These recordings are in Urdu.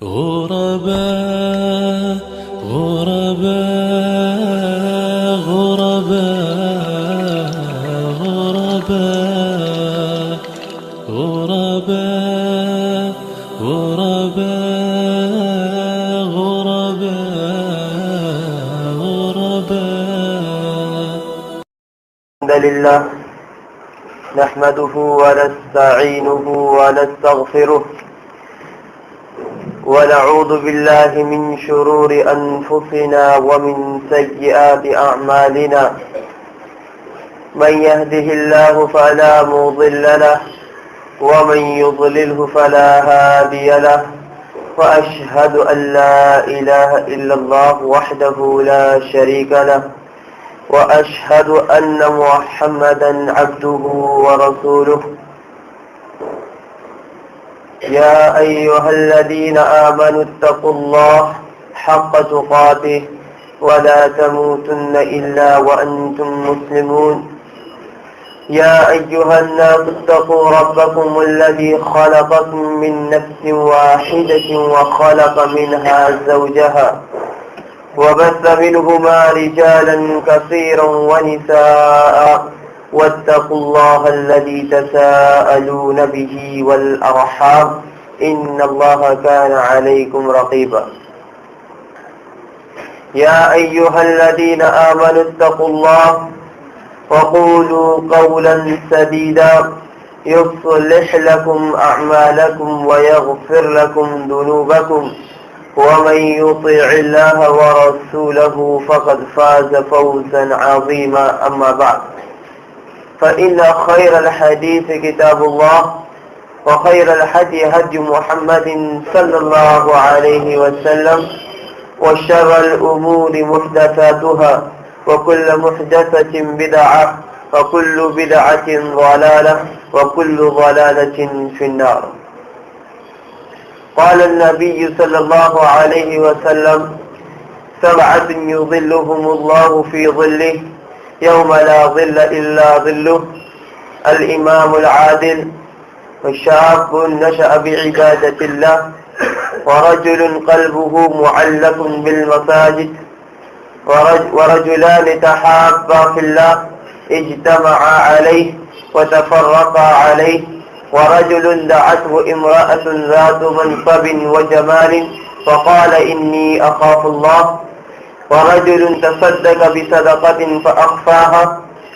غرباء غرباء غرباء غرباء غرباء غرباء غرباء غرباء. الحمد لله نحمده ونستعينه ونستغفره ونعوذ بالله من شرور أنفسنا ومن سيئات أعمالنا. من يهده الله فلا مضل له ومن يضلله فلا هادي له. وأشهد أن لا إله إلا الله وحده لا شريك له وأشهد أن محمدا عبده ورسوله. يا أيها الذين آمنوا اتقوا الله حق تقاته ولا تموتن إلا وأنتم مسلمون. يا أيها الناس اتقوا ربكم الذي خلقكم من نفس واحدة وخلق منها زوجها وبث منهما رجالا كثيرا ونساء واتقوا الله الذي تساءلون به والأرحام إن الله كان عليكم رقيبا. يا أيها الذين آمنوا اتقوا الله وقولوا قولا سديدا يصلح لكم أعمالكم ويغفر لكم ذنوبكم ومن يطع الله ورسوله فقد فاز فوزا عظيما. أما بعد فإن خير الحديث كتاب الله وخير الهدي هدي محمد صلى الله عليه وسلم وشر الأمور محدثاتها وكل محدثة بدعة وكل بدعة ضلالة وكل ضلالة في النار. قال النبي صلى الله عليه وسلم: سبعة يظلهم الله في ظله يوم لا ظل إلا ظله: الإمام العادل وشاب نشأ بعبادة الله ورجل قلبه معلق بالمساجد ورجلان تحابا في الله اجتمعا عليه وتفرقا عليه ورجل دعته امرأة ذات منصب وجمال فقال إني أخاف الله ورجل تصدق بصدقة فأخفاها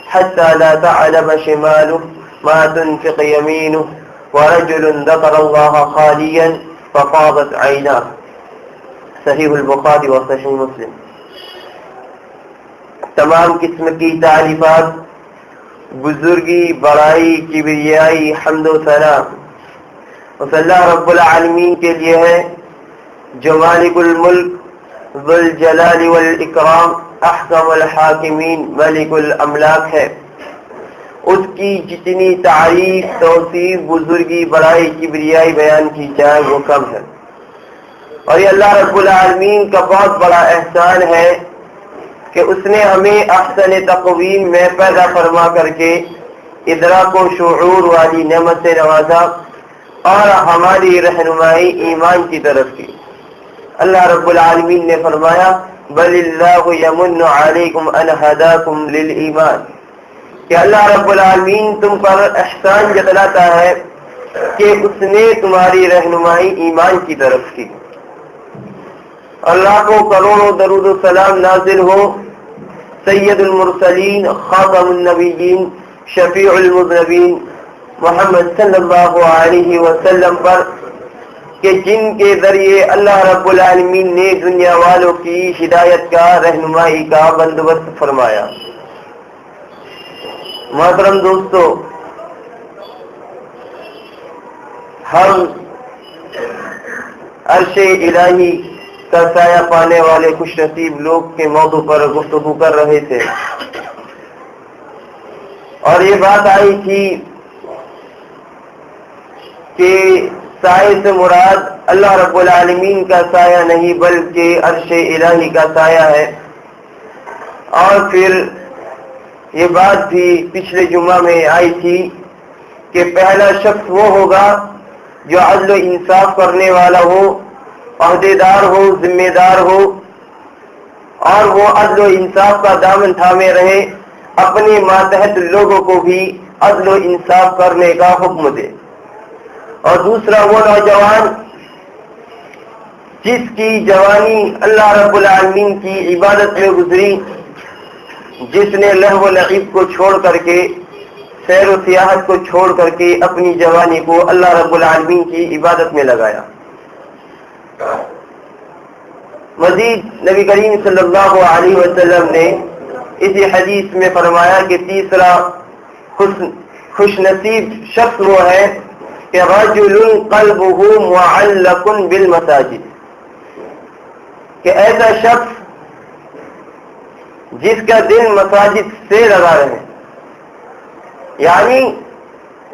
حتى لا تعلم شماله ما تنفق يمينه ورجل ذكر الله خاليا ففاضت عيناه. صحیح البخاری و صحیح مسلم. تمام قسم کی تعریفات، بزرگی، بڑائی، کبریائی، حمد و ثنا اس اللہ رب العالمین کے لیے ہے جو مالک الملک ذو الجلال والاکرام احکم الحاکمین ملک الاملاک ہے. اس کی جتنی تعریف، توصیف، بزرگی، بڑائی، کبریائی بیان کی جائے وہ کم ہے. اور یہ اللہ رب العالمین کا بہت بڑا احسان ہے کہ اس نے ہمیں احسن تقویم میں پیدا فرما کر کے ادراک و شعور والی نعمت سے نوازا اور ہماری رہنمائی ایمان کی طرف کی. اللہ رب العالمین نے فرمایا: بل اللہ یمن علیکم ان ہداکم للایمان، کہ اللہ رب العالمین تم پر احسان جتلاتا ہے کہ اس نے تمہاری رہنمائی ایمان کی طرف کی. اللہ کو کروڑوں درود و سلام نازل ہو سید المرسلین، خاتم النبیین، شفیع المذنبین محمد صلی اللہ علیہ وسلم پر، کہ جن کے ذریعے اللہ رب العالمین نے دنیا والوں کی ہدایت کا، رہنمائی کا بندوبست فرمایا. محترم دوستو، ہم عرش الہی کا سایہ پانے والے خوش نصیب لوگ کے موضوع پر گفتگو کر رہے تھے، اور یہ بات آئی تھی کہ سائے سے مراد اللہ رب العالمین کا سایہ نہیں بلکہ عرش الہی کا سایہ ہے. اور پھر یہ بات بھی پچھلے جمعہ میں آئی تھی کہ پہلا شخص وہ ہوگا جو عدل و انصاف کرنے والا ہو عہدیدار ہو، ذمہ دار ہو، اور وہ عدل و انصاف کا دامن تھامے رہے، اپنے ماتحت لوگوں کو بھی عدل و انصاف کرنے کا حکم دے۔ اور دوسرا وہ نوجوان جس کی جوانی اللہ رب العالمین کی عبادت میں گزری، جس نے لہو و لعب کو چھوڑ کر کے، سیر و سیاحت کو چھوڑ کر کے اپنی جوانی کو اللہ رب العالمین کی عبادت میں لگایا۔ مزید نبی کریم صلی اللہ علیہ وسلم نے اسی حدیث میں فرمایا کہ تیسرا خوش نصیب شخص وہ ہے کہ رجل قلبہ معلق بالمساجد، کہ ایسا شخص جس کا دل مساجد سے لگا رہے، یعنی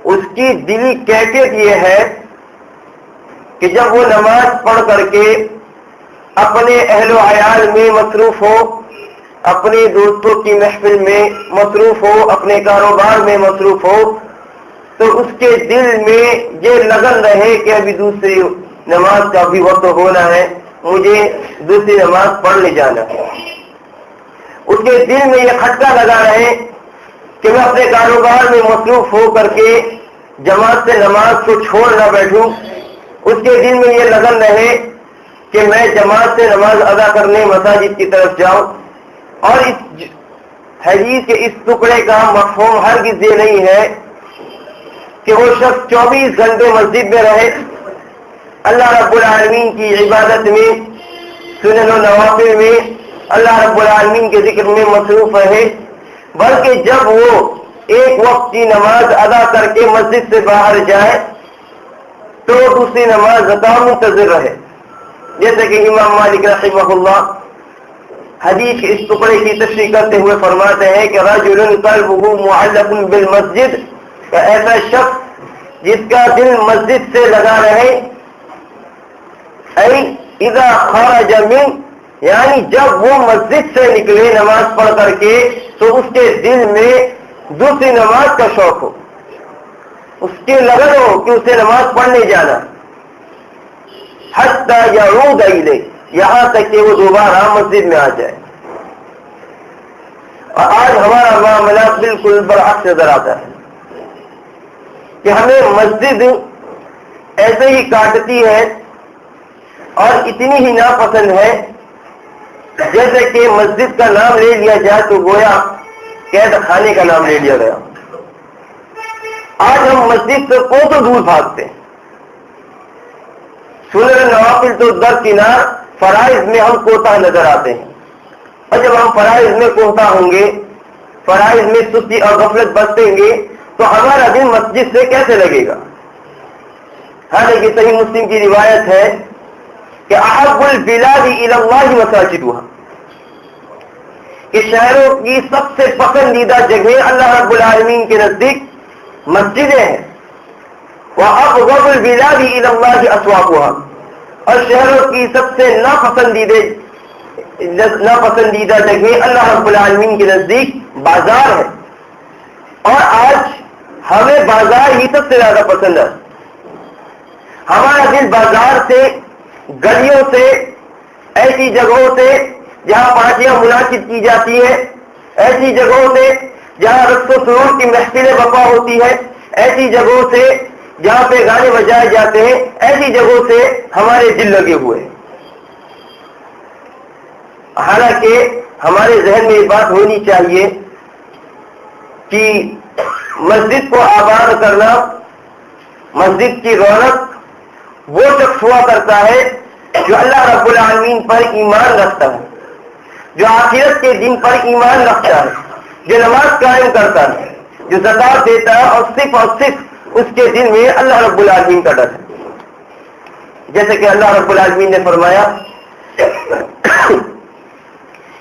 اس کی دلی کیفیت یہ ہے کہ جب وہ نماز پڑھ کر کے اپنے اہل و عیال میں مصروف ہو، اپنے دوستوں کی محفل میں مصروف ہو، اپنے کاروبار میں مصروف ہو، تو اس کے دل میں یہ لگن رہے کہ ابھی دوسری نماز کا بھی وقت ہونا ہے، مجھے دوسری نماز پڑھنے جانا ہے۔ اس کے دل میں یہ کھٹکا لگا رہے کہ میں اپنے کاروبار میں مصروف ہو کر کے جماعت سے نماز کو چھوڑ نہ بیٹھوں۔ اس کے دل میں یہ لگن رہے کہ میں جماعت سے نماز ادا کرنے مساجد کی طرف جاؤں۔ اور اس حدیث کے اس ٹکڑے کا مفہوم ہرگز یہ نہیں ہے کہ وہ شخص 24 گھنٹے مسجد میں رہے، اللہ رب العالمین کی عبادت میں، سنن و نوافل میں، اللہ رب العالمین کے ذکر میں مصروف رہے، بلکہ جب وہ ایک وقت کی نماز ادا کر کے مسجد سے باہر جائے تو دوسری نماز کا منتظر رہے۔ جیسے کہ امام مالک رحمہ اللہ حدیث کے اس ٹکڑے کی تشریح کرتے ہوئے فرماتے ہیں کہ رجل قلبہ معلق بالمسجد، کہ ایسا شخص جس کا دل مسجد سے لگا رہے، ای اذا خرج من، یعنی جب وہ مسجد سے نکلے نماز پڑھ کر کے تو اس کے دل میں دوسری نماز کا شوق ہو، اس کی لگن ہو کہ اسے نماز پڑھنے جانا، حتی یعود الیہ، یہاں تک کہ وہ دوبارہ مسجد میں آ جائے۔ اور آج ہمارا معاملہ بالکل برعکس نظر آتا ہے کہ ہمیں مسجد ایسے ہی کاٹتی ہے اور اتنی ہی ناپسند ہے جیسے کہ مسجد کا نام لے لیا جائے تو گویا قید خانے کا نام لے لیا گیا۔ آج ہم مسجد سے کوسوں دور بھاگتے ہیں، سنن نوافل تو درکنار، فرائض میں ہم کوتاہ نظر آتے ہیں، اور جب ہم فرائض میں کوتاہ ہوں گے، فرائض میں سستی اور غفلت برتیں گے تو ہمارا دل مسجد سے کیسے لگے گا؟ حالانکہ صحیح مسلم کی روایت ہے کہ احب البلاد الی اللہ مساجدها، کہ شہروں کی سب سے پسندیدہ جگہ اللہ رب العالمین کے نزدیک مسجدیں ہیں، وابغض البلاد الی اللہ اسواقها، اور شہروں کی سب سے ناپسندیدہ جگہ اللہ رب العالمین کے نزدیک بازار ہے۔ اور آج ہمیں بازار ہی سب سے زیادہ پسند ہے، ہمارا دل بازار سے، گلیوں سے، ایسی جگہوں سے جہاں پارٹیاں منعقد کی جاتی ہیں، ایسی جگہوں سے جہاں رقص و سرور کی محفلیں برپا ہوتی ہیں، ایسی جگہوں سے جہاں پہ گانے بجائے جاتے ہیں، ایسی جگہوں سے ہمارے دل لگے ہوئے ہیں۔ حالانکہ ہمارے ذہن میں یہ بات ہونی چاہیے کہ مسجد کو آباد کرنا، مسجد کی رونق وہ شخص ہوا کرتا ہے جو اللہ رب العالمین پر ایمان رکھتا ہے، جو آخرت کے دن پر ایمان رکھتا ہے، جو نماز قائم کرتا ہے، جو زکات دیتا ہے، اور صرف اس کے دل میں اللہ رب العالمین کا ڈر ہے۔ جیسے کہ اللہ رب العالمین نے فرمایا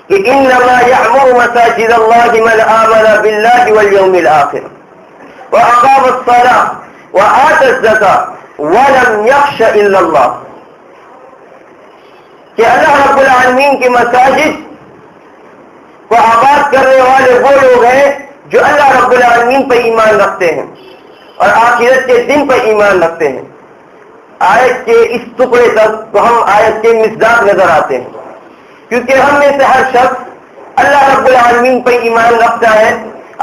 کہ انما یعمر مساجد اللہ من آمن باللہ والیوم الآخر واقام الصلاة وآت الزکاة ولم یخش الا اللہ، کہ اللہ رب العالمین کی مساجد کو آباد کرنے والے وہ لوگ ہیں جو اللہ رب العالمین پر ایمان رکھتے ہیں اور آخرت کے دن پر ایمان رکھتے ہیں، آیت کے اس ٹکڑے تک تو ہم آیت کے مصداق نظر آتے ہیں، کیونکہ ہم میں سے ہر شخص اللہ رب العالمین پر ایمان رکھتا ہے،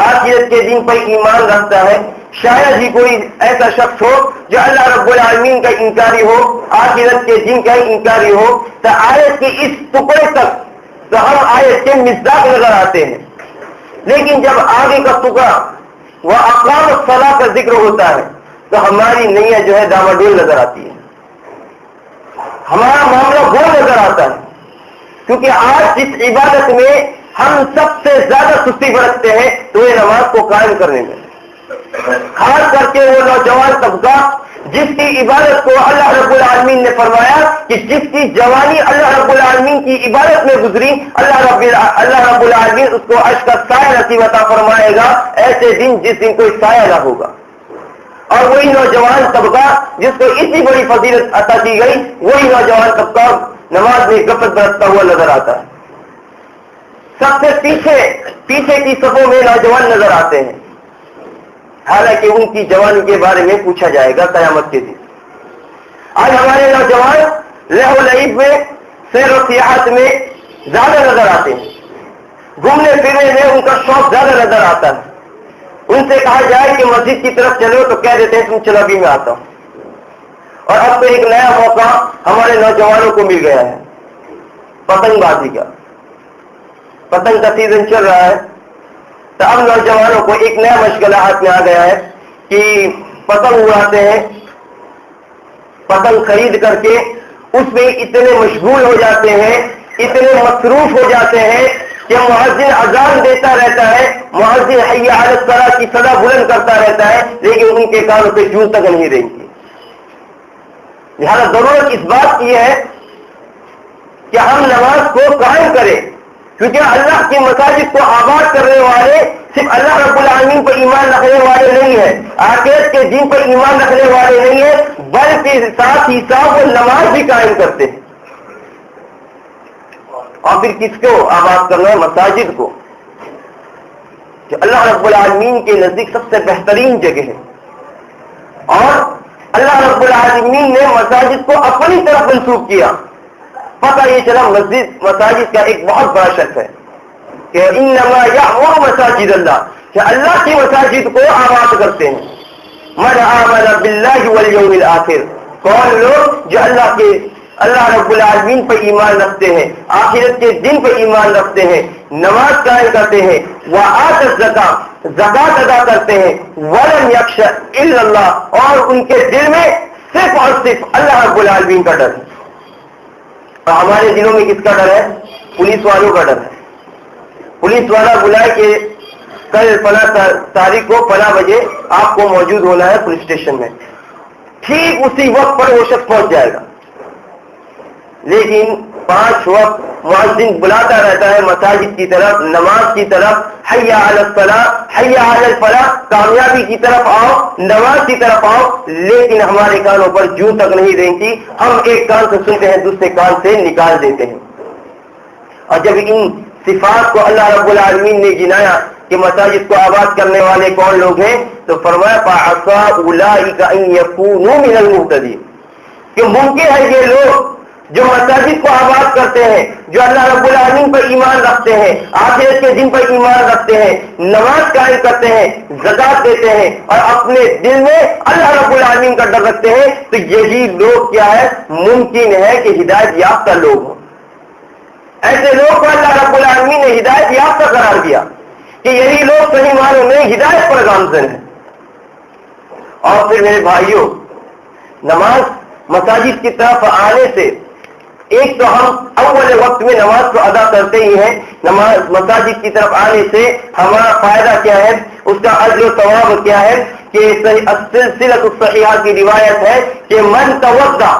آخرت کے دن پر ایمان رکھتا ہے۔ شاید ہی کوئی ایسا شخص ہو جو اللہ رب العالمین کا انکاری ہو، آخرت کے دن کا انکاری ہو۔ تو آیت کے اس ٹکڑے تک تو ہم آیت کے مصداق نظر آتے ہیں، لیکن جب آگے کا ٹکڑا وہ اقام الصلاۃ کا ذکر ہوتا ہے تو ہماری نیت جو ہے ڈاواڈول نظر آتی ہے، ہمارا معاملہ وہ نظر آتا ہے، کیونکہ آج جس عبادت میں ہم سب سے زیادہ سستی برتتے ہیں تو یہ نماز کو قائم کرنے میں، خاص کر کے وہ نوجوان طبقہ جس کی عبادت کو اللہ رب العالمین نے فرمایا کہ جس کی جوانی اللہ رب العالمین کی عبادت میں گزری، اللہ رب العالمین اس کو عرش کا سایہ نصیب عطا فرمائے گا، ایسے دن جس دن کوئی سایہ نہ ہوگا۔ اور وہی نوجوان طبقہ جس کو اتنی بڑی فضیلت عطا کی گئی، وہی نوجوان طبقہ نماز میں غفلت برتتا ہوا نظر آتا ہے۔ سب سے پیچھے کی صفوں میں نوجوان نظر آتے ہیں، حالانکہ ان کی جوانی کے بارے میں پوچھا جائے گا قیامت کے دن۔ آج ہمارے نوجوان لہو لعب میں، سیر و سیاحت میں زیادہ نظر آتے ہیں، گھومنے پھرنے میں ان کا شوق زیادہ نظر آتا ہے۔ ان سے کہا جائے کہ مسجد کی طرف چلو تو کہہ دیتے ہیں تم چلو ابھی میں آتا ہوں۔ اور اب تو ایک نیا موقع ہمارے نوجوانوں کو مل گیا ہے، پتنگ بازی کا۔ پتنگ کا سیزن چل رہا ہے تو اب نوجوانوں کو ایک نیا مشغلہ ہاتھ میں آ گیا ہے کہ پتنگ اڑاتے ہیں، پتنگ خرید کر کے اس میں اتنے مشغول ہو جاتے ہیں، اتنے مصروف ہو جاتے ہیں کہ مؤذن اذان دیتا رہتا ہے، مؤذن حی علی الصلاۃ کی صدا بلند کرتا رہتا ہے، لیکن ان کے کانوں پہ جوں تک نہیں رہتی۔ لہذا ضرورت اس بات کی ہے کہ ہم نماز کو قائم کریں، کیونکہ اللہ کی مساجد کو آباد کرنے والے صرف اللہ رب العالمین پر ایمان رکھنے والے نہیں ہیں، آخرت کے دین پر ایمان رکھنے والے نہیں ہیں، بلکہ ساتھ ہی ساتھ وہ نماز بھی قائم کرتے ہیں۔ اور پھر کس کو آباد کرنا ہے؟ مساجد کو، جو اللہ رب العالمین کے نزدیک سب سے بہترین جگہ ہے۔ اور اللہ رب العالمین نے مساجد کو اپنی طرف منسوخ کیا۔ پتہ یہ چلا مساجد کا ایک بہت بڑا شرط ہے کہ انما یعمر مساجد اللہ، کہ اللہ کی مساجد کو آباد کرتے ہیں۔ من آمن باللہ والیوم الآخر، کون لوگ جو اللہ رب العالمین پر ایمان رکھتے ہیں، آخرت کے دن پر ایمان رکھتے ہیں، نماز قائم کرتے ہیں، وآت الزکاۃ، زکات ادا کرتے ہیں، ولم یخش الا اللہ، اور ان کے دل میں صرف اور صرف اللہ رب العالمین کا ڈر ہے۔ اور ہمارے دلوں میں کس کا ڈر ہے؟ پولیس والوں کا ڈر ہے۔ پولیس والا بلائے کہ کل فلاں تاریخ کو فلاں بجے آپ کو موجود ہونا ہے پولیس اسٹیشن میں، ٹھیک اسی وقت پر وہ شخص پہنچ جائے گا، لیکن 5 وقت مؤذن بلاتا رہتا ہے مساجد کی طرف، نماز کی طرف، حی علی الصلاۃ، حی علی الفلاح، کامیابی کی طرف آؤ، نماز کی طرف آؤ، لیکن ہمارے کانوں پر جوں تک نہیں رہتی، ہم ایک کان سے سنتے ہیں دوسرے کان سے نکال دیتے ہیں۔ اور جب ان صفات کو اللہ رب العالمین نے گنایا کہ مساجد کو آباد کرنے والے کون لوگ ہیں، تو فرمایا فَعَصَىٰ أُولَٰئِكَ أَن يَكُونُوا مِنَ الْمُهْتَدِينَ، کہ ممکن ہے یہ لوگ جو مساجد کو آباد کرتے ہیں، جو اللہ رب العالمین پر ایمان رکھتے ہیں، آخرت کے دن پر ایمان رکھتے ہیں، نماز قائم کرتے ہیں، زکات دیتے ہیں، اور اپنے دل میں اللہ رب العالمین کا ڈر رکھتے ہیں، تو یہی لوگ کیا ہے؟ ممکن ہے کہ ہدایت یافتہ لوگ ہوں۔ ایسے لوگ کو اللہ رب العالمین نے ہدایت یافتہ قرار دیا کہ یہی لوگ صحیح معنوں میں ہدایت پر گامزن ہیں۔ اور پھر میرے بھائیوں، نماز مساجد کی طرف آنے سے ایک تو ہم اول وقت میں نماز کو ادا کرتے ہی ہیں، نماز مساجد کی طرف آنے سے ہمارا فائدہ کیا ہے، اس کا اجر و ثواب کیا ہے کہ سلسلۃ الصحیحہ کی روایت ہے کہ من توضا،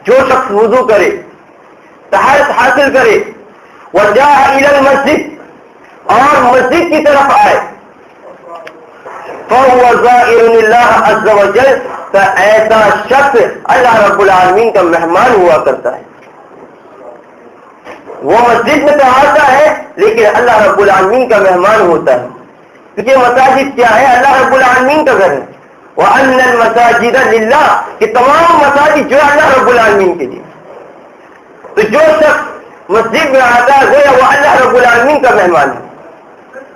جو شخص وضو کرے، طہارت حاصل کرے، وجاء الی المسجد، اور مسجد کی طرف آئے، فهو زائر اللہ عز وجل، تو ایسا شخص اللہ رب العالمین کا مہمان ہوا کرتا ہے۔ وہ مسجد میں تو آتا ہے لیکن اللہ رب العالمین کا مہمان ہوتا ہے، کیونکہ مساجد کیا ہے؟ اللہ رب العالمین کا گھر ہے۔ وَأَنَّ الْمَسَاجِدَ لِلَّهِ کہ تمام مساجد جو اللہ رب العالمین کے لیے. تو جو شخص مسجد میں آتا ہے گویا وہ اللہ رب العالمین کا مہمان ہے.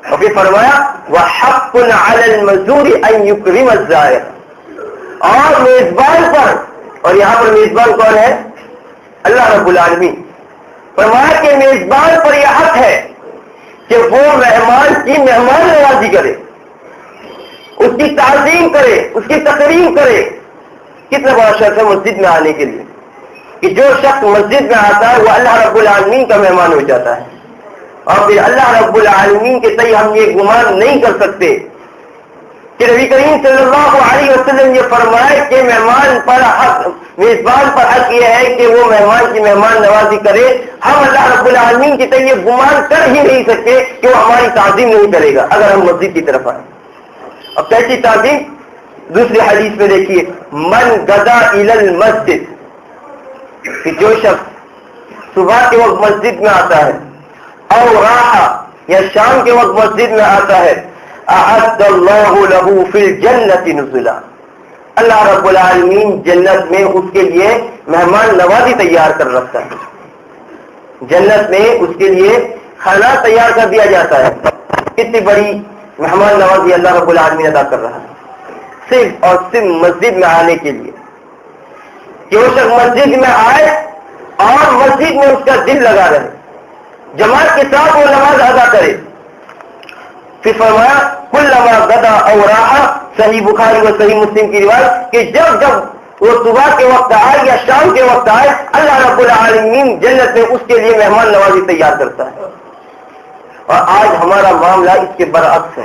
اور پھر فرمایا وَحَقٌّ عَلَى الْمَزُورِ أَن يُكْرِمَ الزَّائِرَ. اور میزبان پر، اور یہاں پر میزبان کون ہے؟ اللہ رب العالمین. فرمایا کہ میزبان پر یہ حق ہے کہ وہ مہمان کی مہمان نوازی کرے، اس کی تعظیم کرے، اس کی تقریم کرے. کتنا بڑا شرف ہے مسجد میں آنے کے لیے کہ جو شخص مسجد میں آتا ہے وہ اللہ رب العالمین کا مہمان ہو جاتا ہے. اور پھر اللہ رب العالمین کے تئیں ہم یہ گمان نہیں کر سکتے کہ نبی کریم صلی اللہ علیہ وسلم یہ فرمائے کہ میزبان پر حق یہ ہے کہ وہ مہمان کی مہمان نوازی کرے. ہم اللہ رب العالمین کے تئیں یہ گمان کر ہی نہیں سکتے کہ وہ ہماری تعظیم نہیں کرے گا اگر ہم مسجد کی طرف آئیں. اب کیسی تعظیم؟ دوسری حدیث میں دیکھیے من غدا الی المسجد کہ جو شخص صبح کے وقت مسجد میں آتا ہے اور راح یا شام کے وقت مسجد میں آتا ہے اعد اللہ له فی الجنۃ نزلا. اللہ رب العالمین جنت میں اس کے لیے مہمان نوازی تیار کر رکھتا ہے. جنت میں اس کے لیے کھانا تیار کر دیا جاتا ہے. کتنی بڑی مہمان نوازی اللہ رب العالمین ادا کر رہا ہے صرف اور صرف مسجد میں آنے کے لیے. کہ وہ شخص مسجد میں آئے اور مسجد میں اس کا دل لگا رہے، جماعت کے ساتھ وہ نماز ادا کرے. پھر فرمایا کلما غدا او راح، صحیح بخاری و صحیح مسلم کی روایت کہ جب وہ صبح کے وقت آئے یا شام کے وقت آئے اللہ رب العالمین جنت میں اس کے لیے مہمان نوازی تیار کرتا ہے. اور آج ہمارا معاملہ اس کے برعکس ہے.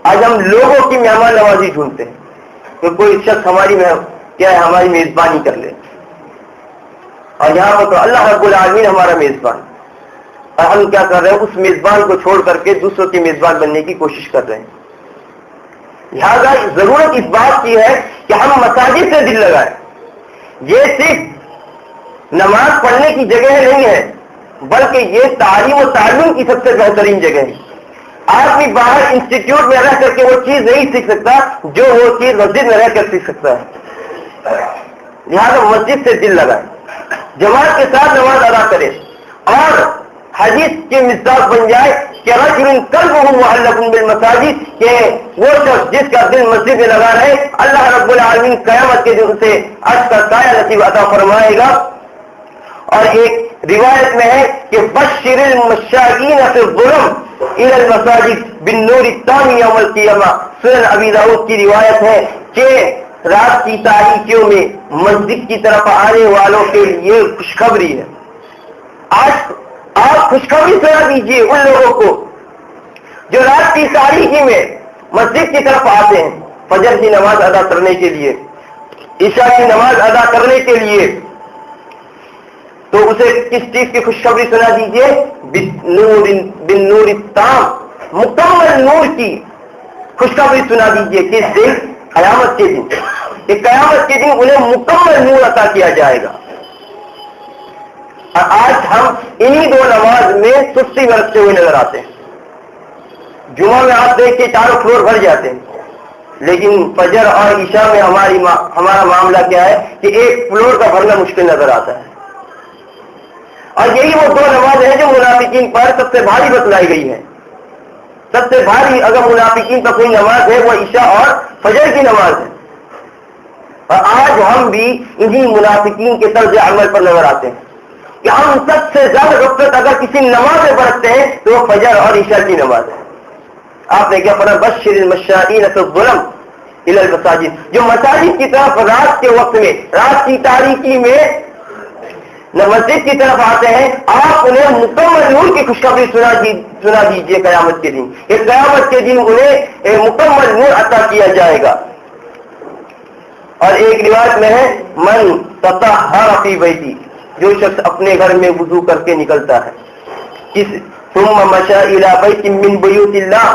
آج ہم لوگوں کی مہمان نوازی ڈھونڈتے ہیں کہ کوئی شخص ہماری میزبانی کر لے. اور یہاں پر تو اللہ رب العالمین ہمارا میزبان، اور ہم کیا کر رہے ہیں؟ اس میزبان کو چھوڑ کر کے دوسروں کے میزبان بننے کی کوشش کر رہے ہیں. لہذا ضرورت اس بات کی ہے کہ ہم مساجد سے دل لگائیں. یہ صرف نماز پڑھنے کی جگہ نہیں ہے بلکہ یہ تعلیم و تعلیم کی سب سے بہترین جگہ ہے. آدمی باہر انسٹیٹیوٹ میں رہ کر کے وہ چیز نہیں سیکھ سکتا جو وہ چیز مسجد میں رہ کر سیکھ سکتا ہے. لہذا مسجد سے دل لگائیں، جماعت کے ساتھ نماز ادا کرے اور حدیث کی مصداق بن جائے کہ رجل قلبه معلق بالمساجد کہ وہ شخص جس کا دل مسجد میں لگا رہے اللہ رب العالمین قیامت کے دن سے عرش کا سایہ نصیب عطا فرمائے گا. اور ایک روایت میں ہے کہ بشر المشائین فی الظلم الى المساجد بالنور التام یوم القیامہ. سنن ابی داؤد کی روایت ہے کہ رات کی تاریکیوں میں مسجد کی طرف آنے والوں کے لیے خوشخبری ہے. آج آپ خوشخبری سنا دیجیے ان لوگوں کو جو رات کی تاریکی میں مسجد کی طرف آتے ہیں فجر کی نماز ادا کرنے کے لیے، عشاء کی نماز ادا کرنے کے لیے. تو اسے کس چیز کی خوشخبری سنا دیجیے؟ بالنور التام، مکمل نور کی خوشخبری سنا دیجیے. کس دن؟ قیامت کے دن. کہ قیامت کے دن انہیں مکمل نور عطا کیا جائے گا. اور آج ہم انہی دو نماز میں سستی برتتے ہوئے نظر آتے ہیں. جمعہ میں آپ دیکھ کے چاروں فلور بھر جاتے ہیں، لیکن فجر اور عشاء میں ہمارا معاملہ کیا ہے کہ ایک فلور کا بھرنا مشکل نظر آتا ہے. اور یہی وہ دو نماز ہیں جو منافقین پر سب سے بھاری بتلائی گئی ہے. سب سے بھاری اگر منافقین پر کوئی نماز ہے وہ عشاء اور فجر کی نماز ہے. اور آج ہم بھی انہی منافقین کے طرز عمل پر نظر آتے ہیں کہ ہم سب سے زیادہ غفلت اگر کسی نماز میں برتتے ہیں تو وہ فجر اور عشاء کی نماز ہے. آپ نے کیا فرمایا؟ بشر المشائین فی الظلم الی المساجد. جو مساجد کی طرف رات کے وقت میں، رات کی تاریکی میں مسجد کی طرف آتے ہیں، آپ انہیں مکمل نور کی خوشخبری سنا دیجیے قیامت کے دن. اس قیامت کے دن انہیں مکمل نور عطا کیا جائے گا. اور ایک روایت میں ہے من تطہر فی بیتی، جو شخص اپنے گھر میں وضو کر کے نکلتا ہے، ثم مشى الى بیت من بیوت اللہ،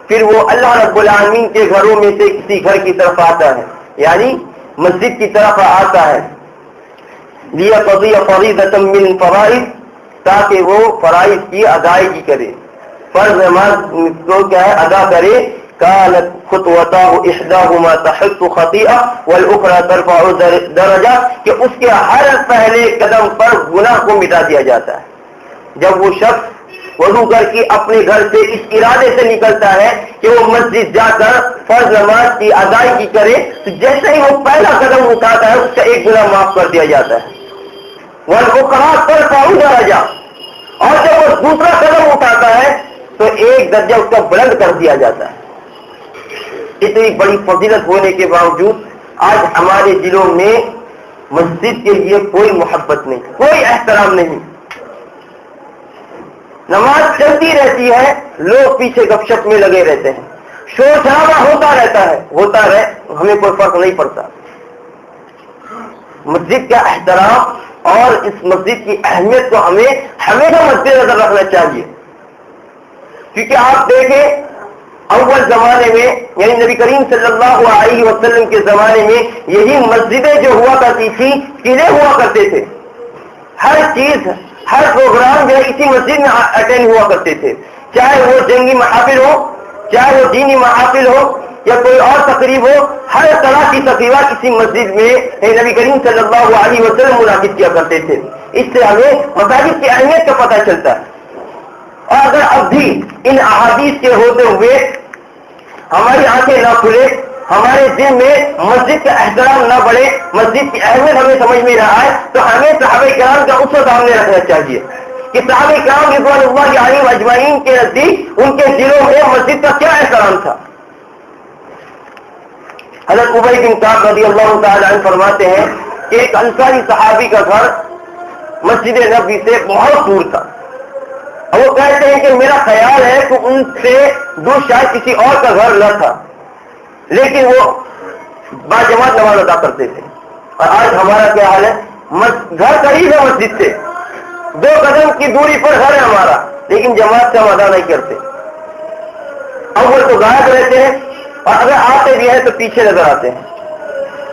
پھر وہ اللہ رب العالمین کے گھروں میں سے کسی گھر کی طرف آتا ہے، یعنی مسجد کی طرف آتا ہے، لیقضی فریضۃ من فرائض، تاکہ وہ فرائض کی ادائیگی کرے، فرض نماز کو کیا ہے ادا کرے. کانت خطوتاه احداهما تحط خطیئہ والاخرى ترفع درجہ، کہ اس کے ہر پہلے قدم پر گناہ کو مٹا دیا جاتا ہے. جب وہ شخص وضو کر کے اپنے گھر سے اس ارادے سے نکلتا ہے کہ وہ مسجد جا کر فرض نماز کی ادائیگی کرے، تو جیسے ہی وہ پہلا قدم اٹھاتا ہے اس کا ایک گناہ معاف کر دیا جاتا ہے. والاخرى ترفع درجہ، اور جب وہ دوسرا قدم اٹھاتا ہے تو ایک درجہ اس کا بلند کر دیا جاتا ہے. اتنی بڑی فضیلت ہونے کے باوجود آج ہمارے دلوں میں مسجد کے لیے کوئی محبت نہیں، کوئی احترام نہیں. نماز چلتی رہتی ہے، لوگ پیچھے گپ شپ میں لگے رہتے ہیں، شور شرابہ ہوتا رہتا ہے، ہوتا رہے، ہمیں کوئی فرق نہیں پڑتا. مسجد کا احترام اور اس مسجد کی اہمیت کو ہمیں ہمیشہ مد نظر رکھنا چاہیے. کیونکہ آپ دیکھیں اول زمانے میں یعنی نبی کریم صلی اللہ علیہ وسلم کے زمانے میں یہی مسجدیں جو ہوا کرتی تھی قلعے ہوا کرتے تھے. ہر چیز، ہر پروگرام جو ہے اسی مسجد میں اٹینڈ ہوا کرتے تھے، چاہے وہ جنگی محافل ہو، چاہے وہ دینی محافل ہو یا کوئی اور تقریب ہو، ہر طرح کی تقریبات اسی مسجد میں نبی کریم صلی اللہ علیہ وسلم منعقد کیا کرتے تھے. اس سے ہمیں مساجد کی اہمیت کا پتہ چلتا ہے. اور اگر اب بھی ان احادیث کے ہوتے ہوئے ہماری آنکھیں نہ کھلے، ہمارے دل میں مسجد کا احترام نہ بڑھے، مسجد کی اہمیت ہمیں سمجھ میں نہ آئے، تو ہمیں صحابہ کرام کا اس کو سامنے رکھنا چاہیے کہ صحابہ کرام رضوان اللہ علیہم اجمعین کے نزدیک ان کے دلوں میں مسجد کا کیا احترام تھا. حضرت ابی بن کعب رضی اللہ تعالی عنہ فرماتے ہیں کہ ایک انصاری صحابی کا گھر مسجد نبوی سے بہت دور تھا. وہ کہتے ہیں کہ میرا خیال ہے کہ ان سے دور شاید کسی اور کا گھر نہ تھا، لیکن وہ باجماعت نماز ادا کرتے تھے. اور آج ہمارا کیا حال ہے؟ گھر قریب ہے مسجد سے، 2 قدم کی دوری پر گھر ہے ہمارا، لیکن جماعت سے ہم ادا نہیں کرتے. اول تو غائب رہتے ہیں اور اگر آتے بھی ہیں تو پیچھے نظر آتے ہیں.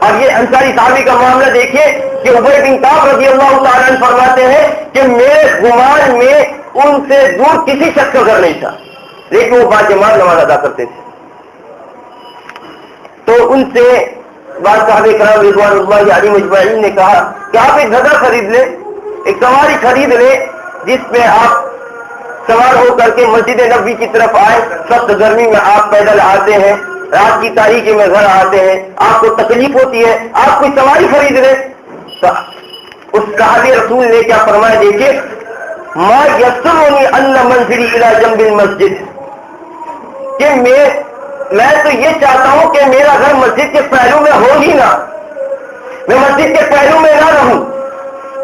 اور یہ انصاری صحابی کا معاملہ دیکھیے کہ ابی بن کعب رضی اللہ تعالیٰ عنہ فرماتے ہیں کہ میرے گمان میں ان سے دور کسی شخص کا گھر نہیں تھا، لیکن وہ باجماعت نماز ادا کرتے تھے. تو ان سے بعض صحابہ کرام رضوان اللہ علیہم اجمعین نے کہا کہ آپ ایک گدھا خرید لیں، ایک سواری خرید لیں جس میں آپ سوار ہو کر کے مسجد نبوی کی طرف آئے. سخت گرمی میں آپ پیدل آتے ہیں، رات کی تاریکی میں گھر آتے ہیں، آپ کو تکلیف ہوتی ہے، آپ کوئی سواری خرید لیں. اس صحابی رسول نے کیا فرمایا دیکھیے، ما یسرنی ان منزلی الی جنب المسجد، کہ میں تو یہ چاہتا ہوں کہ میرا گھر مسجد کے پہلو میں ہو ہی نہ، میں مسجد کے پہلو میں نہ رہوں.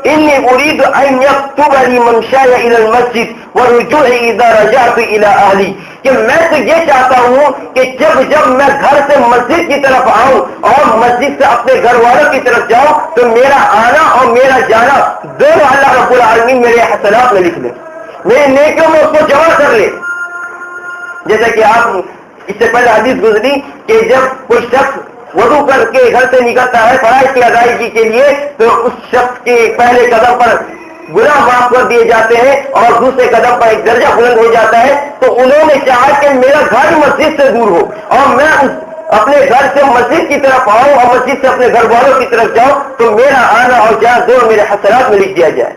انی اريد ان يكتب لي ممشاي الى المسجد ورجوعي اذا رجعت الى اهلي، کہ میں تو یہ چاہتا ہوں کہ جب میں گھر سے مسجد کی طرف آؤں اور مسجد سے اپنے گھر والوں کی طرف جاؤں تو میرا آنا اور میرا جانا دونوں اللہ رب العالمین میرے حسنات میں لکھ لے، میرے نیکیوں میں اس کو جمع کر لے. جیسا کہ آپ اس سے پہلے حدیث گزری کہ جب کوئی شخص وضو کر کے گھر سے نکلتا ہے فرائض کی ادائیگی کے لیے تو اس شخص کے پہلے قدم پر گناہ معاف کر دیے جاتے ہیں اور دوسرے قدم پر ایک درجہ بلند ہو جاتا ہے. تو انہوں نے چاہا کہ میرا گھر مسجد سے دور ہو اور میں اپنے گھر سے مسجد کی طرف آؤں اور مسجد سے اپنے گھر والوں کی طرف جاؤں تو میرا آنا اور جانا دونوں میرے حسنات میں لکھ دیا جائے.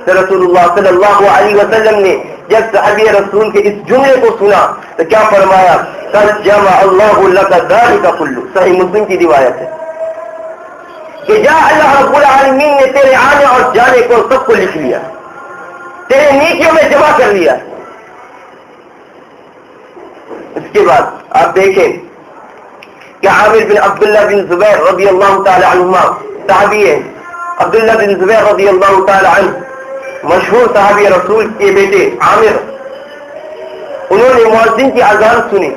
تو رسول اللہ صلی اللہ علیہ وسلم نے جب صحابی رسول کے اس جملے کو سنا تو کیا فرمایا، قد جمع اللہ لک ذلک کلہ، صحیح مسلم کی روایت ہے کہ جا اللہ رب العالمین نے تیرے آنے اور جانے کو سب کو لکھ لیا، تیرے نیکیوں میں جمع کر لیا. اس کے بعد آپ دیکھیں کہ عامر بن عبداللہ بن زبیر رضی اللہ تعالی عنہما صحابی ہے. عبداللہ بن زبیر رضی اللہ تعالی عنہ مشہور صحابی رسول کے بیٹے عامر، انہوں نے مؤذن کی اذان سنی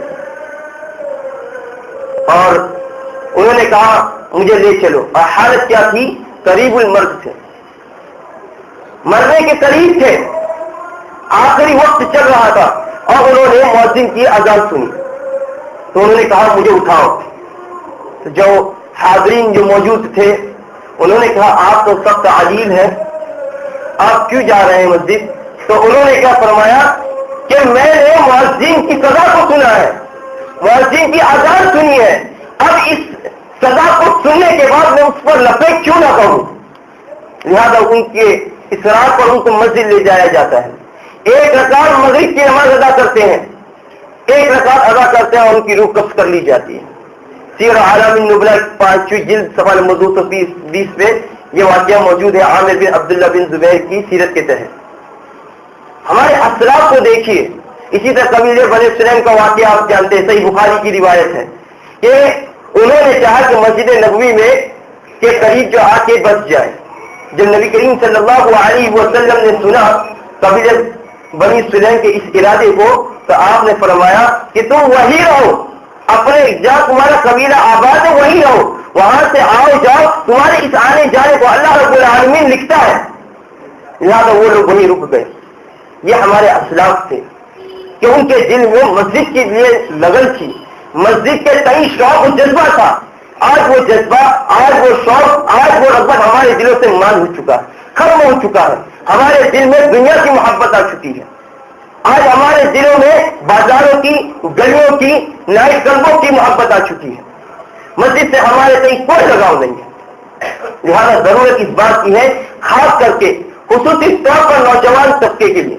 اور انہوں نے کہا مجھے لے چلو. اور حالت کیا تھی؟ قریب المرگ تھے، مرنے کے قریب تھے، آخری وقت چل رہا تھا اور انہوں نے مؤذن کی اذان سنی تو انہوں نے کہا مجھے اٹھاؤ. تو جو حاضرین جو موجود تھے انہوں نے کہا آپ تو سخت عجیب ہیں، آپ کیوں جا رہے ہیں مسجد؟ تو انہوں نے کیا فرمایا کہ میں نے مؤذن کی سزا کو سنا ہے مؤذن کی اذان سنی ہے، اب اس سزا کو سننے کے بعد میں اس پر لپیٹ کیوں نہ کروں؟ لہذا ان کے اصرار پر ان کو مسجد لے جایا جاتا ہے، ایک رکعت مغرب کی نماز ادا کرتے ہیں، ایک رکعت ادا کرتے ہیں اور ان کی روح قبض کر لی جاتی ہے۔ سیر اعلام النبلاء 5ویں جلد صفحہ نمبر 220 پہ یہ واقعہ موجود ہے، عامر بن عبداللہ بن زبیر کی سیرت کے تحت۔ ہمارے اسلاف کو دیکھیے، اسی طرح قبیلے بنی سلیم کا واقعہ آپ جانتے ہیں، صحیح بخاری کی روایت ہے کہ انہوں نے چاہا کہ مسجد نبوی میں کے قریب جو آ کے بس جائے۔ جب نبی کریم صلی اللہ علیہ وسلم نے سنا قبیلے بنی سلیم کے اس ارادے کو تو آپ نے فرمایا کہ تم وہی رہو، اپنے جہاں تمہارا قبیلہ آباد ہے وہی رہو، وہاں سے آؤ جاؤ، تمہارے اس آنے جانے کو اللہ رب العالمین لکھتا ہے۔ لہٰذا وہ لوگ وہیں رک گئے۔ یہ ہمارے اسلاف تھے کہ ان کے دل میں مسجد کے لیے لگن تھی، مسجد کے تئیں شوق و جذبہ تھا۔ آج وہ جذبہ، آج وہ شوق، آج وہ رغبت ہمارے دلوں سے مان ہو چکا ہے، ختم ہو چکا ہے۔ ہمارے دل میں دنیا کی محبت آ چکی ہے۔ آج ہمارے دلوں میں بازاروں کی، گلیوں کی، نائٹ کلبوں کی محبت آ چکی ہے۔ مسجد سے ہمارے کہیں کوئی لگاؤ نہیں ہے۔ لہذا ضرورت اس بات کی ہے، خاص کر کے خصوصی طور پر نوجوان طبقے کے لیے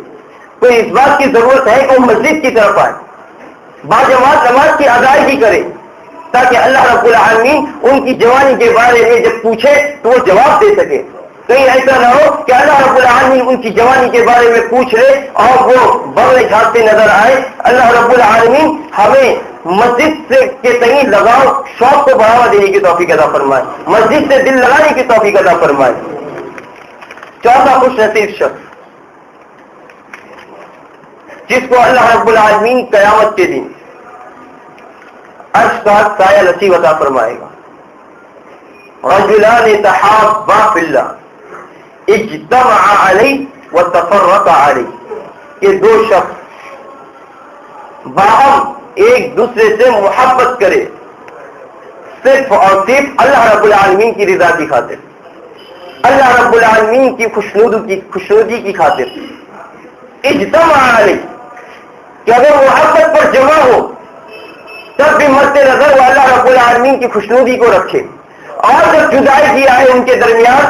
کوئی اس بات کی ضرورت ہے کہ وہ مسجد کی طرف آئے، باجماعت نماز کی ادائیگی کرے، تاکہ اللہ رب العالمین ان کی جوانی کے بارے میں جب پوچھے تو وہ جواب دے سکے۔ کہیں ایسا نہ ہو کہ اللہ رب العالمین ان کی جوانی کے بارے میں پوچھ لے اور وہ بغلے جھانکتے نظر آئے۔ اللہ رب العالمین ہمیں مسجد سے کے تئیں لگاؤ، شوق کو بڑھاوا دینے کی توفیق عطا فرمائے، مسجد سے دل لگانے کی توفیق عطا فرمائے۔ چوتھا خوش نصیب شخص جس کو اللہ رب العالمین قیامت کے دن عرش کا سایہ نصیب عطا فرمائے گا۔ رجلان تحابا فی اللہ اجتمع علیہ وتفرق علیہ، یہ دو شخص باہم ایک دوسرے سے محبت کرے صرف اور صرف اللہ رب العالمین کی رضا کی خاطر، اللہ رب العالمین کی خوشنودی کی خاطر۔ اجتمع علیہ کہ اگر محبت پر جمع ہو تب بھی مد نظر وہ اللہ رب العالمین کی خوشنودی کو رکھے، اور جب جدائی کی آئے ان کے درمیان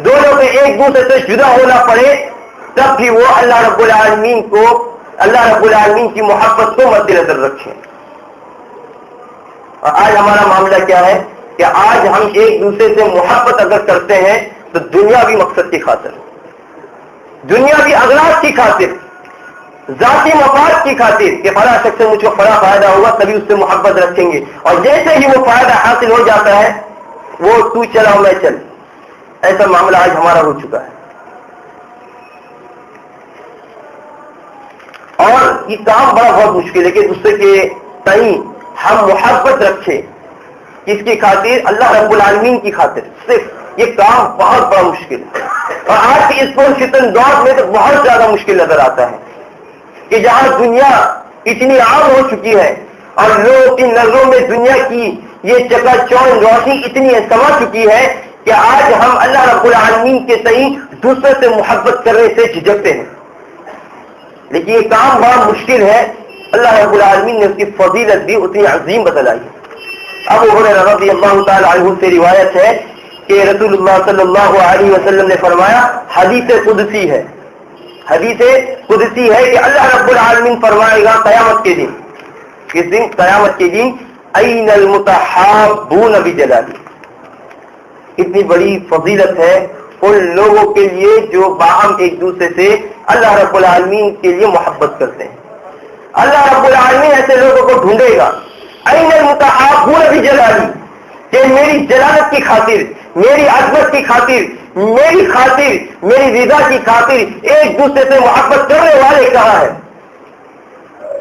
دونوں کو ایک دوسرے سے جدا ہونا پڑے تب بھی وہ اللہ رب العالمین کی محبت کو مد نظر رکھیں۔ اور آج ہمارا معاملہ کیا ہے کہ آج ہم ایک دوسرے سے محبت اگر کرتے ہیں تو دنیاوی مقصد کی خاطر، دنیاوی اغراض کی خاطر، ذاتی مفاد کی خاطر کہ فلاں شخص سے مجھ کو فلاں فائدہ ہوگا تبھی اس سے محبت رکھیں گے، اور جیسے ہی وہ فائدہ حاصل ہو جاتا ہے وہ تو چلا میں چل، ایسا معاملہ آج ہمارا ہو چکا ہے۔ اور یہ کام بڑا بہت مشکل ہے کہ دوسرے کے تئیں ہم محبت رکھیں، کس کی خاطر؟ اللہ رب العالمین کی خاطر صرف۔ یہ کام بہت بڑا مشکل ہے، اور آج کی اس پرفتن دور میں تو بہت زیادہ مشکل نظر آتا ہے کہ جہاں دنیا اتنی عام ہو چکی ہے اور لوگوں کی نظروں میں دنیا کی یہ چکا چوند روشنی اتنی سما چکی ہے کہ آج ہم اللہ رب العالمین کے تئیں دوسرے سے محبت کرنے سے جھجکتے ہیں، لیکن یہ کام بڑا مشکل ہے۔ اللہ رب العالمین نے اس کی فضیلت بھی اتنی عظیم بتلائی ہے۔ ابو ہریرہ رضی اللہ تعالی عنہ سے روایت ہے کہ رسول اللہ صلی اللہ علیہ وسلم نے فرمایا، حدیث قدسی ہے، حدیث قدسی ہے کہ اللہ رب العالمین فرمائے گا قیامت کے دن، کس دن؟ قیامت کے دن، این المتحابون بجلالی۔ اتنی بڑی فضیلت ہے ان لوگوں کے لیے جو باہم ایک دوسرے سے اللہ رب العالمین کے لیے محبت کرتے ہیں۔ اللہ رب العالمین ایسے لوگوں کو ڈھونڈے گا، این المتحابون بجلالی، کہ میری جلالت کی خاطر، میری عظمت کی خاطر، میری خاطر، میری رضا کی خاطر ایک دوسرے سے محبت کرنے والے کہاں ہیں؟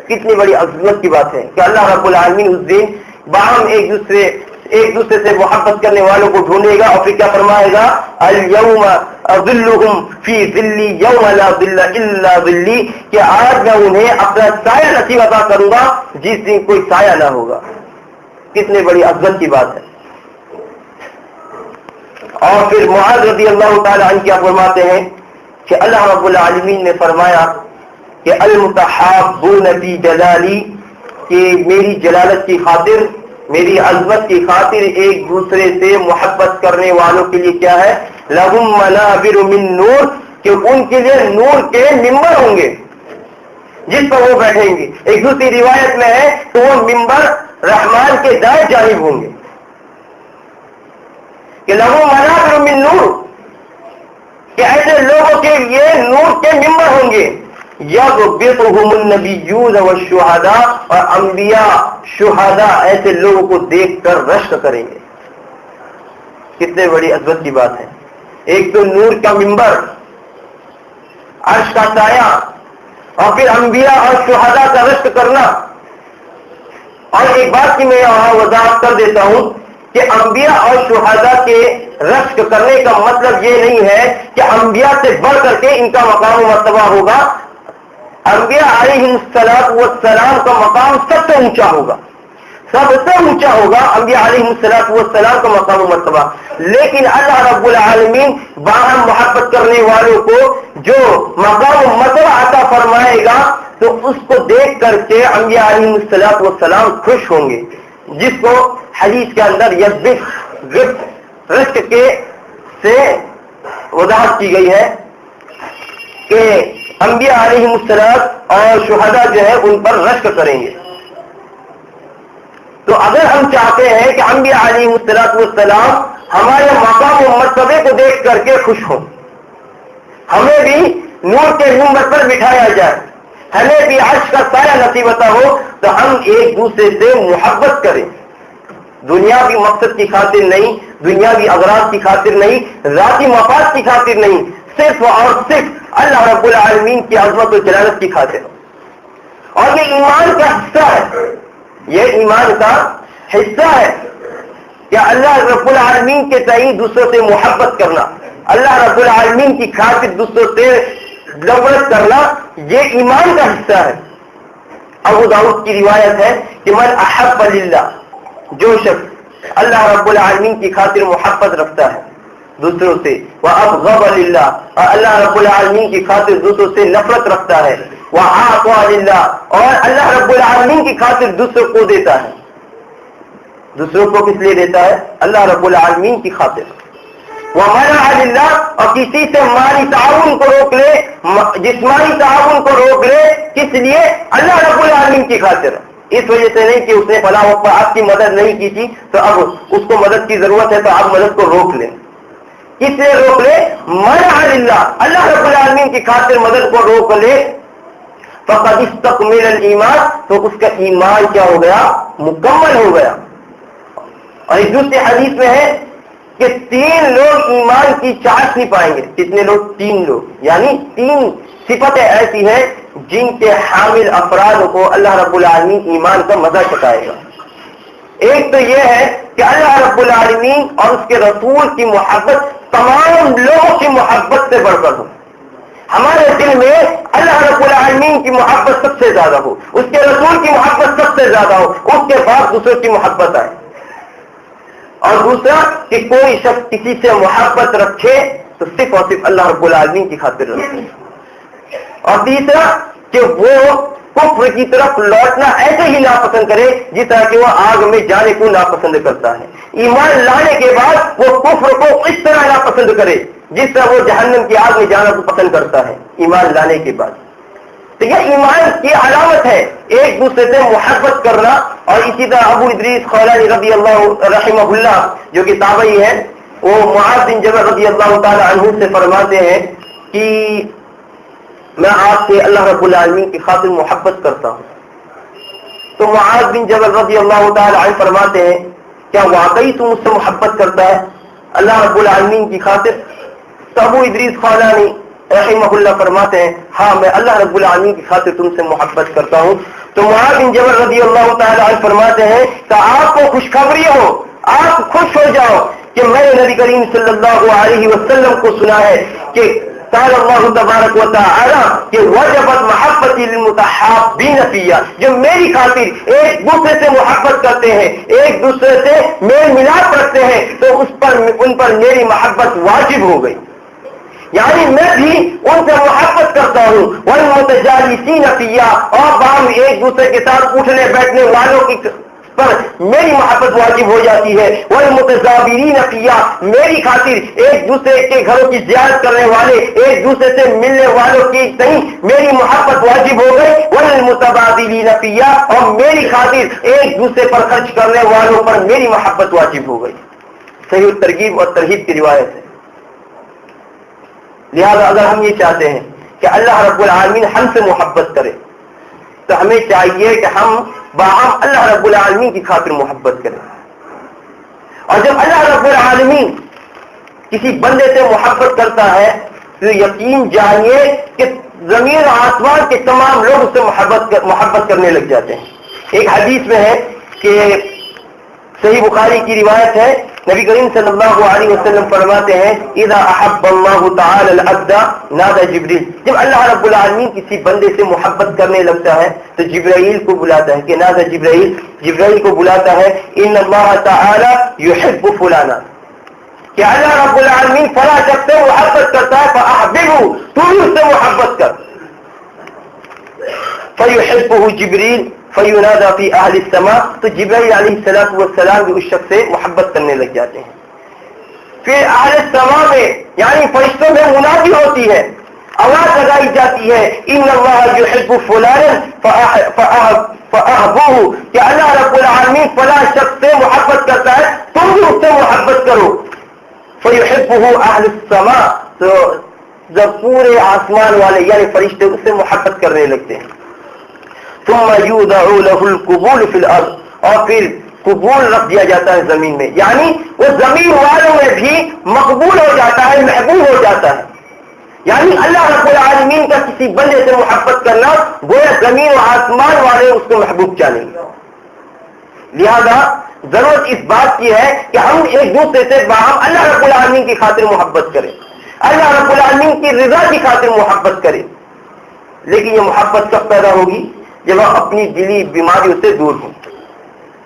کتنی بڑی عظمت کی بات ہے کہ اللہ رب العالمین اس دن باہم ایک دوسرے سے محبت کرنے والوں کو ڈھونڈے گا، اور پھر کیا فرمائے گا؟ الیوم اظلہم فی ظلی یوم لا ظل الا ظلی، کہ آج میں انہیں اپنا سایہ نصیب عطا کروں گا جس دن کوئی سایہ نہ ہوگا۔ کتنی بڑی عظمت کی بات ہے۔ اور پھر معاذ رضی اللہ تعالی عنہ کیا فرماتے ہیں کہ اللہ رب العالمین نے فرمایا کہ المتحابون فی جلالی کہ میری جلالت کی خاطر، میری عظمت کی خاطر ایک دوسرے سے محبت کرنے والوں کے لیے کیا ہے؟ لہم منابر من نور، کہ ان کے لیے نور کے ممبر ہوں گے جس پر وہ بیٹھیں گے۔ ایک دوسری روایت میں ہے کہ وہ ممبر رحمان کے دائیں جانب ہوں گے، کہ لہم منابر من نور، کہ ایسے لوگوں کے لیے نور کے ممبر ہوں گے۔ یغبطہم النبیون والشہداء، اور انبیاء شہداء ایسے لوگوں کو دیکھ کر رشک کریں گے۔ کتنے بڑی عظمت کی بات ہے! ایک تو نور کا ممبر، عرش کا سایہ، اور پھر انبیاء اور شہداء کا رشک کرنا۔ اور ایک بات کی میں یہاں وضاحت کر دیتا ہوں کہ انبیاء اور شہداء کے رشک کرنے کا مطلب یہ نہیں ہے کہ انبیاء سے بڑھ کر کے ان کا مقام و مرتبہ ہوگا۔ انبیاء علیہ السلام کا مقام سب سے اونچا ہوگا، سب سے اونچا ہوگا انبیاء علیہ السلام کا مقام و مرتبہ، لیکن اللہ رب العالمین باہم محبت کرنے والوں کو جو مقام و مرتبہ عطا فرمائے گا تو اس کو دیکھ کر کے انبیاء علیہ السلام خوش ہوں گے، جس کو حدیث کے اندر رشک کے سے وضاحت کی گئی ہے کہ انبیاء علیہ السلام اور شہداء جو ہے ان پر رشک کریں گے۔ تو اگر ہم چاہتے ہیں کہ انبیاء علیہ السلام ہمارے مقام و مرتبے کو دیکھ کر کے خوش ہوں، ہمیں بھی نور کے ممبر پر بٹھایا جائے، ہمیں بھی عرش کا سایہ نصیب عطا ہو، تو ہم ایک دوسرے سے محبت کریں، دنیاوی مقصد کی خاطر نہیں، دنیاوی اغراض کی خاطر نہیں، ذاتی مفاد کی خاطر نہیں، صرف اور صرف اللہ رب العالمین کی عظمت و جلالت کی خاطر۔ اور یہ ایمان کا حصہ ہے، یہ ایمان کا حصہ ہے کہ اللہ رب العالمین کے تئیں دوسروں سے محبت کرنا، اللہ رب العالمین کی خاطر دوسروں سے نفرت کرنا، یہ ایمان کا حصہ ہے۔ ابو داؤد کی روایت ہے کہ من احب للہ، جو شخص اللہ رب العالمین کی خاطر محبت رکھتا ہے دوسروں سے، وَأَبْغَضَ لِلَّهِ، اور اللہ رب العالمین کی خاطر دوسروں سے نفرت رکھتا ہے، وَأَعْطَى لِلَّهِ، اور اللہ رب العالمین کی خاطر دوسروں کو دیتا ہے۔ دوسروں کو کس لیے دیتا ہے؟ اللہ رب العالمین کی خاطر۔ وَمَنَعَ لِلَّهِ، اور کسی سے مالی تعاون کو روک لے، جسمانی تعاون کو روک لے، کس لیے؟ اللہ رب العالمین کی خاطر۔ اس وجہ سے نہیں کہ اس نے فلاں وقت پر آپ کی مدد نہیں کی تھی تو اب اس کو مدد کی ضرورت ہے تو آپ مدد کو روک لیں۔ کس لیے روک لے؟ منع للہ، اللہ رب العالمین کی خاطر مدد کو روک لے، فقد استکمل الایمان، تو اس کا ایمان کیا ہو گیا؟ مکمل ہو گیا۔ اور ایک دوسری حدیث میں ہے کہ 3 لوگ ایمان کی چاش نہیں پائیں گے۔ کتنے لوگ؟ 3 لوگ، یعنی 3 صفتیں ایسی ہیں جن کے حامل افراد کو اللہ رب العالمین ایمان کا مزہ چکھائے گا۔ ایک تو یہ ہے کہ اللہ رب العالمین اور اس کے رسول کی محبت تمام لوگوں کی محبت سے بڑھ کر ہو۔ ہمارے دل میں اللہ رب العالمین کی محبت سب سے زیادہ ہو، اس کے رسول کی محبت سب سے زیادہ ہو، اس کے بعد دوسروں کی محبت آئے۔ اور دوسرا کہ کوئی شخص کسی سے محبت رکھے تو صرف اور صرف اللہ رب العالمین کی خاطر رکھے۔ اور تیسرا کہ وہ کفر کی طرف لوٹنا ایسے ہی ناپسند کرے جس طرح کہ وہ آگ میں جانے کو ناپسند کرتا ہے۔ ایمان لانے کے بعد وہ کفر کو اس طرح ناپسند کرے جس طرح وہ جہنم کی آگ میں جانا کو پسند کرتا ہے ایمان لانے کے بعد۔ تو یہ ایمان کی علامت ہے ایک دوسرے سے محبت کرنا۔ اور اسی طرح ابو ادریس خولانی رضی اللہ رحمہ اللہ جو کہ تابعی ہے، وہ معاذ بن جبل رضی اللہ تعالی عنہ سے فرماتے ہیں کہ میں آپ سے اللہ رب العالمین کی خاطر محبت کرتا ہوں۔ تو معاذ بن جبل رضی اللہ تعالی عنہ فرماتے ہیں کیا واقعی تم مجھ سے محبت کرتا ہے اللہ رب العالمین کی خاطر؟ تو ابو ادریس خولانی رحمہ اللہ فرماتے ہیں ہاں میں اللہ رب العالمین کی خاطر تم سے محبت کرتا ہوں۔ تو معاذ بن جبل رضی اللہ تعالی عنہ فرماتے ہیں کہ آپ کو خوشخبری ہو، آپ خوش ہو جاؤ کہ میں نے نبی کریم صلی اللہ علیہ وسلم کو سنا ہے کہ قال اللہ تبارک و تعالی کہ وجبت محبتی للمتحابین فیہ، جو میری خاطر ایک دوسرے سے محبت کرتے ہیں، ایک دوسرے سے میل ملاپ رکھتے ہیں، تو ان پر میری محبت واجب ہو گئی، یعنی میں بھی ان سے محبت کرتا ہوں۔ والمتجالسین فیہ، اور باہم ایک دوسرے کے ساتھ اٹھنے بیٹھنے والوں کی پر میری محبت واجب ہو جاتی ہے، والمتزاورین فیہ، میری خاطر ایک دوسرے کے گھروں کی زیارت کرنے والے، ایک دوسرے سے ملنے والوں کی صحیح میری محبت واجب ہو گئی، والمتبادلین فیہ، اور میری خاطر ایک دوسرے پر خرچ کرنے والوں پر میری محبت واجب ہو گئی۔ صحیح ترغیب اور ترہیب کی روایت ہے۔ لہذا اگر ہم یہ چاہتے ہیں کہ اللہ رب العالمین ہم سے محبت کرے تو ہمیں چاہیے کہ ہم باہم اللہ رب العالمین کی خاطر محبت کریں، اور جب اللہ رب العالمین کسی بندے سے محبت کرتا ہے تو یقین جانیے کہ زمین و آسمان کے تمام لوگ اس سے محبت کرنے لگ جاتے ہیں۔ ایک حدیث میں ہے کہ صحیح بخاری کی روایت ہے، نبی کریم صلی اللہ علیہ وسلم فرماتے ہیں اذا احب اللہ تعالی العبد نادى جبریل، جب اللہ رب العالمین کسی بندے سے محبت کرنے لگتا ہے تو جبرائیل کو بلاتا ہے کہ نادى جبرائیل، جبرائیل کو بلاتا ہے ان اللہ تعالی یحب فلانا، کہ اللہ رب العالمین فلاں شخص سے محبت کرتا ہے، فاحببه، تو بھی اس سے محبت کر، فیحبه جبریل فیونادى فی اہل السماء، تو جبرائیل علیہ السلام بھی اس شخص سے محبت کرنے لگ جاتے ہیں۔ پھر اہل السماء میں یعنی فرشتوں میں منادی ہوتی ہے، آواز لگائی جاتی ہے ان اللہ یحب فلانا فاحبوه، کہ اللہ رب العالمین فلاں شخص سے محبت کرتا ہے، تم بھی اس سے محبت کرو، فیحبه اہل السماء، تو جب پورے آسمان والے یعنی فرشتے اس سے محبت کرنے لگتے ہیں۔ ثم یودع له القبول فی الارض، اور پھر قبول رکھ دیا جاتا ہے زمین میں، یعنی وہ زمین والوں میں بھی مقبول ہو جاتا ہے، محبوب ہو جاتا ہے۔ یعنی اللہ رب العالمین کا کسی بندے سے محبت کرنا گویا زمین و آسمان والے اس کو محبوب جانیں گے۔ لہذا ضرورت اس بات کی ہے کہ ہم ایک دوسرے سے باہم اللہ رب العالمین کی خاطر محبت کریں، اللہ رب العالمین کی رضا کی خاطر محبت کریں۔ لیکن یہ محبت کب پیدا ہوگی؟ جب ہم اپنی دلی بیماریوں سے دور ہوں۔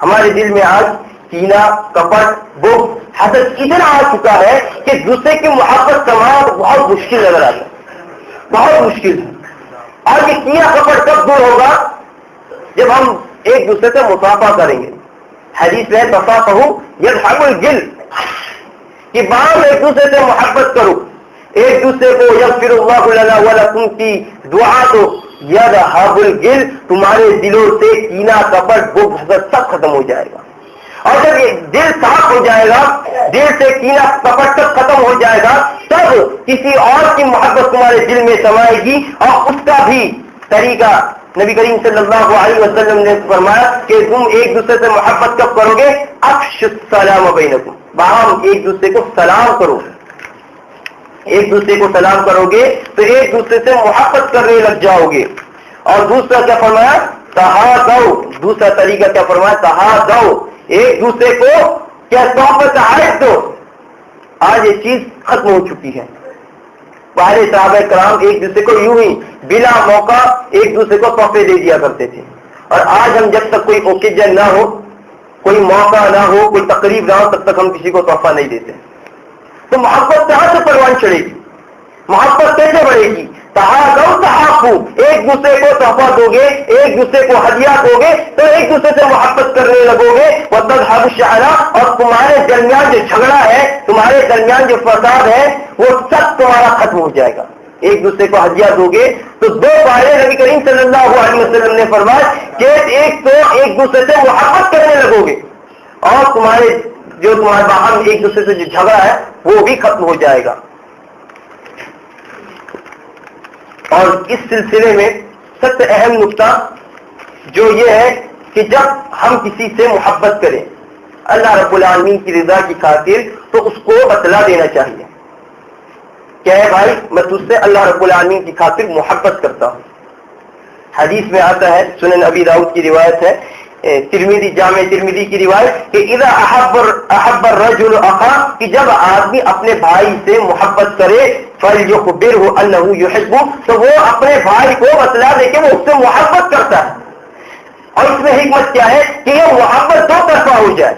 ہمارے دل میں آج کینہ، کپٹ، بغض، حسد اتنا آ چکا ہے کہ دوسرے کی محبت کرنا بہت مشکل نظر آتا ہے، بہت مشکل ہے۔ اور یہ کینہ کپٹ کب دور ہوگا؟ جب ہم ایک دوسرے سے مصافحہ کریں گے۔ حدیث میں تصافحوا یذهب الجل، کہ باہم ایک دوسرے سے محبت کرو، ایک دوسرے کو یغفر اللہ لنا ولکم کی دعا تو یذهب الجل، تمہارے دلوں سے کینہ کپٹ بغض حسد سب ختم ہو جائے گا۔ اور جب یہ دل صاف ہو جائے گا، دل سے کینہ کپٹ سب ختم ہو جائے گا، تب کسی اور کی محبت تمہارے دل میں سمائے گی، اور اس کا بھی طریقہ نبی کریم صلی اللہ علیہ وسلم نے فرمایا کہ تم ایک دوسرے سے محبت کب کرو گے؟ افشوا السلام بینکم، باہم ایک دوسرے کو سلام کرو، ایک دوسرے کو سلام کرو گے تو ایک دوسرے سے محبت کرنے لگ جاؤ گے۔ اور دوسرا کیا فرمایا؟ تہادوا، دوسرا طریقہ کیا فرمایا؟ تہادوا، ایک دوسرے کو کیا تحفہ تحائف دو۔ آج یہ چیز ختم ہو چکی ہے۔ پہلے صحابہ کرام ایک دوسرے کو یوں ہی بلا موقع ایک دوسرے کو تحفے دے دیا کرتے تھے، اور آج ہم جب تک کوئی اوکیجن نہ ہو، کوئی موقع نہ ہو، کوئی تقریب نہ ہو، تب تک ہم کسی کو تحفہ نہیں دیتے۔ تو محبت کہاں سے پروان چڑھے گی؟ محبت کیسے بڑھے گی؟ تہادوا تحابوا، ایک دوسرے کو تحفہ دو گے، ایک دوسرے کو ہدیہ دو گے تو ایک دوسرے سے محبت کرنے لگو گے۔ وتذهب الشحناء، اور تمہارے درمیان جو جھگڑا ہے، تمہارے درمیان جو فساد ہے، وہ سب تمہارا ختم ہو جائے گا۔ ایک دوسرے کو ہدیہ دو گے تو دو فائدے نبی کریم صلی اللہ علیہ وسلم نے فرمایا کہ ایک تو ایک دوسرے سے محبت کرنے لگو گے، اور تمہارے باہم ایک دوسرے سے جو جھگڑا ہے وہ بھی ختم ہو جائے گا۔ اور اس سلسلے میں سب سے اہم نقطہ جو یہ ہے کہ جب ہم کسی سے محبت کریں اللہ رب العالمین کی رضا کی خاطر تو اس کو بتلا دینا چاہیے کہ اے بھائی میں تجھ سے اللہ رب العالمین کی خاطر محبت کرتا ہوں۔ حدیث میں آتا ہے، سنن ابی داؤد کی روایت ہے، ترمذی جامع ترمذی کی روایت کہ اذا احب الرجل اخا، کہ جب آدمی اپنے بھائی سے محبت کرے فلیخبرہ انہ یحبہ، تو وہ اپنے بھائی کو بتلا دے کہ وہ اس سے محبت کرتا ہے۔ اور اس میں حکمت کیا ہے کہ یہ محبت دو طرفہ ہو جائے،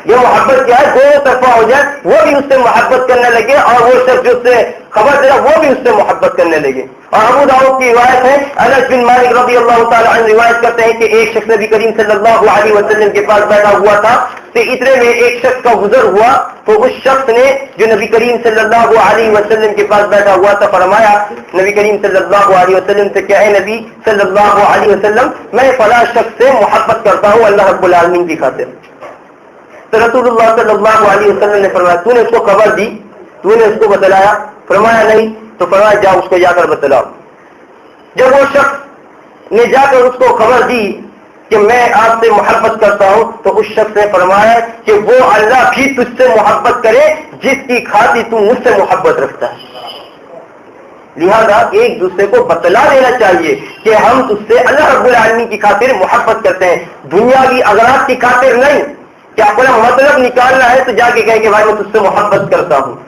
یہ محبت کیا ہے؟ دونوں طرفہ ہو جائے، وہ بھی اس سے محبت کرنے لگے اور وہ شخص جو اس سے خبر دے رہا وہ بھی اس سے محبت کرنے لگے. اور ابو داؤد کی روایت ہے، انس بن مالک رضی اللہ تعالی عنہ روایت کرتے ہیں کہ ایک شخص نبی کریم صلی اللہ علیہ وسلم کے پاس بیٹھا ہوا تھا، تو اتنے میں ایک شخص کا گزر ہوا، تو اس شخص نے جو نبی کریم صلی اللہ علیہ وسلم کے پاس بیٹھا ہوا تھا فرمایا نبی کریم صلی اللہ علیہ وسلم سے کہ اے نبی صلی اللہ علیہ وسلم، میں فلاں شخص سے محبت کرتا ہوں اللہ رب العالمین کی خاطر. تو رسول اللہ صلی اللہ علیہ وسلم نے فرمایا تو نے اس کو خبر دی، تو نے اس کو بتلایا؟ فرمایا نہیں. تو فرمایا جاؤ اس کو جا کر بتلاؤ. جب وہ شخص نے جا کر اس کو خبر دی کہ میں آپ سے محبت کرتا ہوں، تو اس شخص نے فرمایا کہ وہ اللہ بھی تجھ سے محبت کرے جس کی خاطر تو مجھ سے محبت رکھتا ہے. لہذا ایک دوسرے کو بتلا دینا چاہیے کہ ہم تجھ سے اللہ رب العالمین کی خاطر محبت کرتے ہیں، دنیاوی اغراض کی خاطر نہیں کہ اپنا مطلب نکالنا ہے تو جا کے کہیں کہ بھائی میں تجھ سے محبت کرتا ہوں.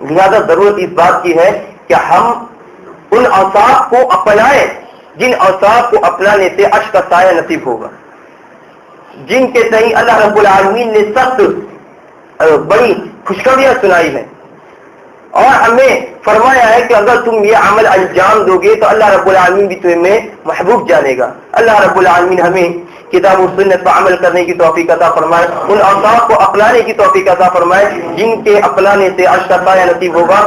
لہذا ضرورت اس بات کی ہے کہ ہم ان اوصاف کو اپنائیں جن اوصاف کو اپنانے سے عرش کا سایہ نصیب ہوگا، جن کے تئیں اللہ رب العالمین نے سخت بڑی خوشخبریاں سنائی ہیں اور ہمیں فرمایا ہے کہ اگر تم یہ عمل انجام دو گے تو اللہ رب العالمین بھی تمہیں محبوب جانے گا. اللہ رب العالمین ہمیں کتاب و سنت پر عمل کرنے کی توفیق عطا فرمائے، ان اوصاف کو اپنانے کی توفیق عطا فرمائے جن کے اپنانے سے عرش کا سایہ نصیب ہوگا.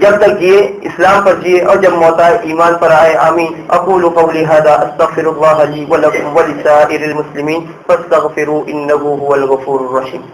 جب تک جیے اسلام پر جیے اور جب موت آئے ایمان پر آئے. آمین. اقول قولی هذا استغفر الله لي ولكم ولسائر المسلمين فاستغفروا انه هو الغفور الرحيم.